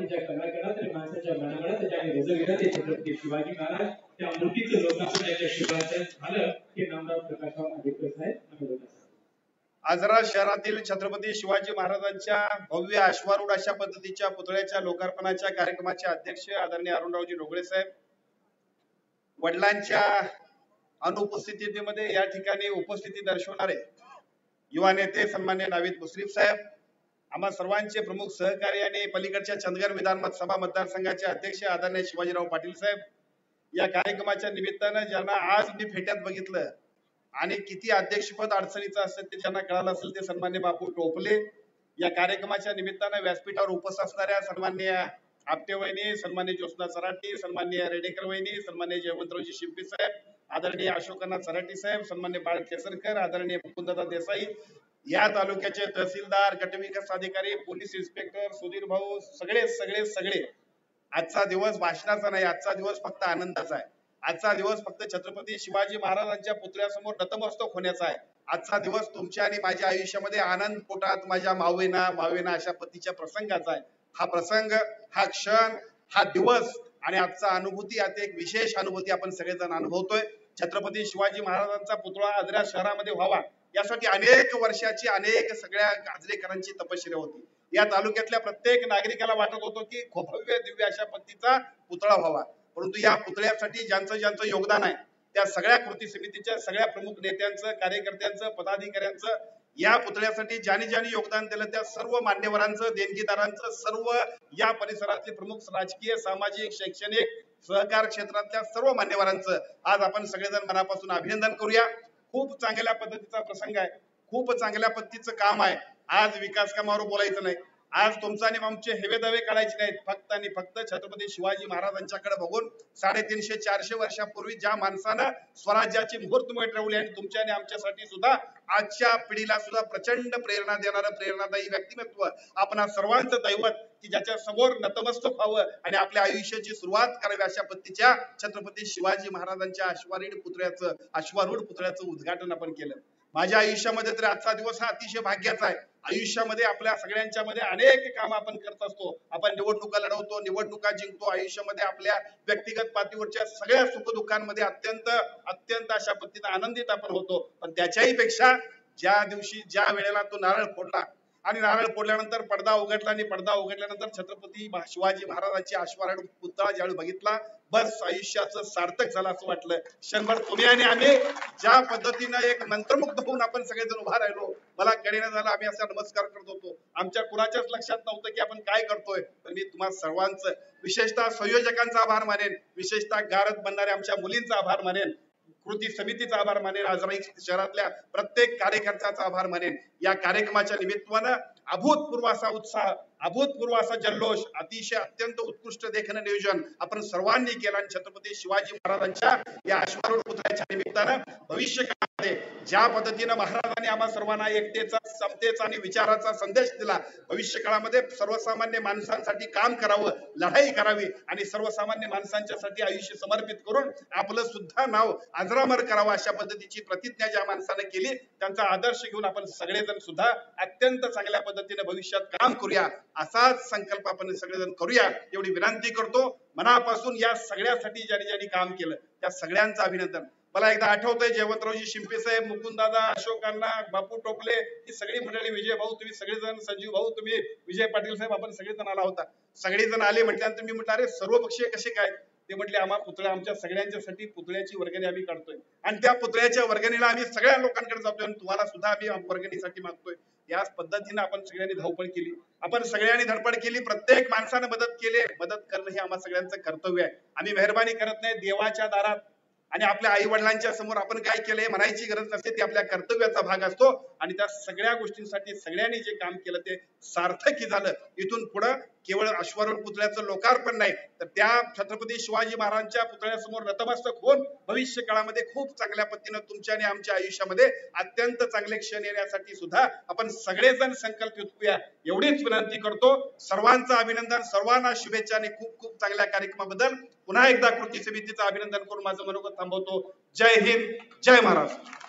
मराठीच्या कलाकारात आणि माणसाच्या मनात ज्याने रुजविलं ते छत्रपती शिवाजी महाराज त्या मूर्तीचं लोकार्पण याच्या शुभारंभ झालं ते नामदार प्रकाशराव आंबेडकर साहेब. आजरा शहरातील छत्रपती शिवाजी महाराजांच्या भव्य अश्वारूढ अशा पद्धतीच्या पुतळ्याच्या लोकार्पणाच्या कार्यक्रमाचे अध्यक्ष आदरणीय अरुणरावजी ढोगळे साहेब, वडिलांच्या अनुपस्थितीमध्ये या ठिकाणी उपस्थिती दर्शवणारे युवा नेते सन्माननीय नावीद मुश्रीफ साहेब, आम्हा सर्वांचे प्रमुख सहकारी आणि पलीकडच्या चंदगड विधानसभा मतदारसंघाचे अध्यक्ष आदरणीय शिवाजीराव पाटील साहेब, या कार्यक्रमाच्या निमित्तानं ज्यांना आज मी फेट्यात बघितलं आणि किती अध्यक्षपद अडचणीचं असतं ते ज्यांना कळालं असेल ते सन्माननीय बापू टोपले, या कार्यक्रमाच्या निमित्तानं व्यासपीठावर उपस्थित असणाऱ्या सन्माननीय आपटे वहिनी, सन्माननीय ज्योत्स्ना चराटी, सन्माननीय रेडेकर वहिनी, सन्माननीय जयवंतरावजी शिंपे साहेब, आदरणीय अशोकनाथ चराटी साहेब, सन्माननीय बाळ केसरकर, आदरणीय मुकुंददादा देसाई, या तालुक्याचे तहसीलदार, गटविकास अधिकारी, पोलीस इन्स्पेक्टर, सुधीर भाऊ, सगळे सगळे सगळे आजचा दिवस भाषणाचा नाही, आजचा दिवस फक्त आनंदाचा आहे. आजचा दिवस फक्त छत्रपती शिवाजी महाराजांच्या पुतळ्यासमोर नतमस्तक होण्याचा आहे. आजचा दिवस तुमच्या आणि माझ्या आयुष्यामध्ये आनंद पोटात माझ्या मावेना मावेना अशा पतीच्या प्रसंगाचा आहे. हा प्रसंग, हा क्षण, हा दिवस आणि आजचा अनुभूती, आता एक विशेष अनुभूती आपण सगळेजण अनुभवतोय. छत्रपती शिवाजी महाराजांचा पुतळा आजरा शहरामध्ये व्हावा यासाठी अनेक वर्षाची अनेक सगळ्या गाजरेकरांची तपश्चर्या होती. या तालुक्यातल्या प्रत्येक नागरिकाला वाटत होतं की खूप भव्य दिव्य अशा पद्धतीचा पुतळा व्हावा, परंतु या पुतळ्यासाठी ज्यांचं ज्यांचं योगदान आहे त्या सगळ्या कृती समितीच्या सगळ्या प्रमुख नेत्यांचं, कार्यकर्त्यांचं, पदाधिकाऱ्यांचं, या पुतळ्यासाठी ज्यांनी ज्यांनी योगदान दिलं त्या सर्व मान्यवरांचं, देणगीदारांचं, सर्व या परिसरातले प्रमुख राजकीय, सामाजिक, शैक्षणिक, सहकार क्षेत्रातल्या सर्व मान्यवरांचं आज आपण सगळेजण मनापासून अभिनंदन करूया. खूप चांगल्या पद्धतीचा प्रसंग आहे, खूप चांगल्या पद्धतीचं काम आहे. आज विकास कामावर बोलायचं नाही, आज तुमचा आणि आमचे हेवे दावे काढायचे नाहीत, फक्त आणि फक्त छत्रपती शिवाजी महाराजांच्याकडे बघून 350-400 वर्षापूर्वी ज्या माणसानं स्वराज्याची मुहूर्तमेढ ठेवली आणि तुमच्या आणि आमच्यासाठी सुद्धा आजच्या पिढीला सुद्धा प्रचंड प्रेरणा देणारं प्रेरणादायी व्यक्तिमत्व, आपण सर्वांचं दैवत की ज्याच्या समोर नतमस्तक व्हावं आणि आपल्या आयुष्याची सुरुवात करावी अशा पद्धतीच्या छत्रपती शिवाजी महाराजांच्या अश्वारूढ पुतळ्याचं उद्घाटन आपण केलं. माझ्या आयुष्यामध्ये तर आजचा दिवस हा अतिशय भाग्याचा आहे. आयुष्यामध्ये आपल्या सगळ्यांच्या मध्ये अनेक काम आपण करत असतो, आपण निवडणुका लढवतो, निवडणुका जिंकतो, आयुष्यामध्ये आपल्या व्यक्तिगत पातळीवरच्या सगळ्या सुखदुःखांमध्ये अत्यंत अत्यंत अशा पद्धतीने आनंदित आपण होतो. पण त्याच्याही पेक्षा ज्या दिवशी ज्या वेळेला तो नारळ फोडला आणि नारळ फोडल्यानंतर पडदा उघडला आणि पडदा उघडल्यानंतर छत्रपती शिवाजी महाराजांची अश्वारूढ पुतळा ज्यावेळी बघितला, बस आयुष्याचं सार्थक झालं असं वाटलं. क्षणभर तुम्ही आणि आम्ही ज्या पद्धतीनं एक मंत्रमुग्ध होऊन आपण सगळेजण उभा राहिलो, मला कळेना झालं आम्ही असा नमस्कार करत होतो. आमच्या कुणाच्याच लक्षात नव्हतं की आपण काय करतोय. तर मी तुम्हा सर्वांचं, विशेषतः संयोजकांचा आभार मानेन, विशेषतः गारद बनणाऱ्या आमच्या मुलींचा आभार मानेन, कृती समितीचा आभार मानेन, आजरा शहरातल्या प्रत्येक कार्यकर्त्याचा आभार मानेन. या कार्यक्रमाच्या निमित्तानं अभूतपूर्व असा उत्साह, अभूतपूर्व असा जल्लोष, अतिशय अत्यंत उत्कृष्ट देखणं नियोजन आपण सर्वांनी केलं आणि छत्रपती शिवाजी महाराजांच्या या अश्वारूढ पुतळ्याच्या निमित्तानं भविष्य काळामध्ये ज्या पद्धतीनं महाराजांनी आम्हा सर्वांना एकतेचा, समतेचा आणि विचाराचा संदेश दिला, भविष्य काळामध्ये सर्वसामान्य माणसांसाठी काम करावं, लढाई करावी आणि सर्वसामान्य माणसांच्यासाठी आयुष्य समर्पित करून आपलं सुद्धा नाव अजरामर करावं अशा पद्धतीची प्रतिज्ञा ज्या माणसानं केली, त्यांचा आदर्श घेऊन आपण सगळेजण सुद्धा अत्यंत चांगल्या पद्धतीने भविष्यात काम करूया, असाच संकल्प आपण सगळेजण करूया एवढी विनंती करतो मनापासून. या सगळ्यासाठी ज्यांनी ज्यांनी काम केलं त्या सगळ्यांचं अभिनंदन. मला एकदा आठवतंय जयवंतरावजी शिंपे साहेब, मुकुंददादा, अशोकांना, बापू टोपले, ही सगळी मंडळी, विजय भाऊ तुम्ही सगळेजण, संजीव भाऊ तुम्ही, विजय पाटील साहेब, आपण सगळेजण आला होता. सगळेजण आले म्हटल्यानंतर मी म्हटलं अरे सर्वपक्षीय कसे काय? ते म्हटले आम्हा पुतळा, आमच्या सगळ्यांच्यासाठी पुतळ्याची वर्गणी आम्ही काढतोय आणि त्या पुतळ्याच्या वर्गणीला आम्ही सगळ्या लोकांकडे जातोय आणि तुम्हाला सुद्धा आम्ही वर्गणीसाठी मागतोय. याच पद्धतीने आपण सगळ्यांनी धावपळ केली, आपण सगळ्यांनी धडपड केली, प्रत्येक माणसाने मदत केली. मदत करणं हे आम्हा सगळ्यांचं कर्तव्य आहे. आम्ही मेहरबानी करत नाही, देवाच्या दारात आणि आपल्या आई वडिलांच्या समोर आपण काय केलंय म्हणायची गरज नसते, ते आपल्या कर्तव्याचा भाग असतो आणि त्या सगळ्या गोष्टींसाठी सगळ्यांनी जे काम केलं ते सार्थकी झालं. इथून पुढे केवळ अश्वारूढ पुतळ्याचं लोकार्पण नाही तर त्या छत्रपती शिवाजी महाराजांच्या पुतळ्यासमोर नतमस्तक होऊन भविष्य काळामध्ये खूप चांगल्या पद्धतीने तुमच्या आणि आमच्या आयुष्यामध्ये अत्यंत चांगले क्षण येण्यासाठी सुद्धा आपण सगळेजण संकल्पित होऊया एवढीच विनंती करतो. सर्वांचं अभिनंदन, सर्वांना शुभेच्छा आणि खूप खूप चांगल्या कार्यक्रमाबद्दल पुन्हा एकदा कृती समितीचं अभिनंदन करून माझं मनोगत थांबवतो. जय हिंद, जय महाराष्ट्र.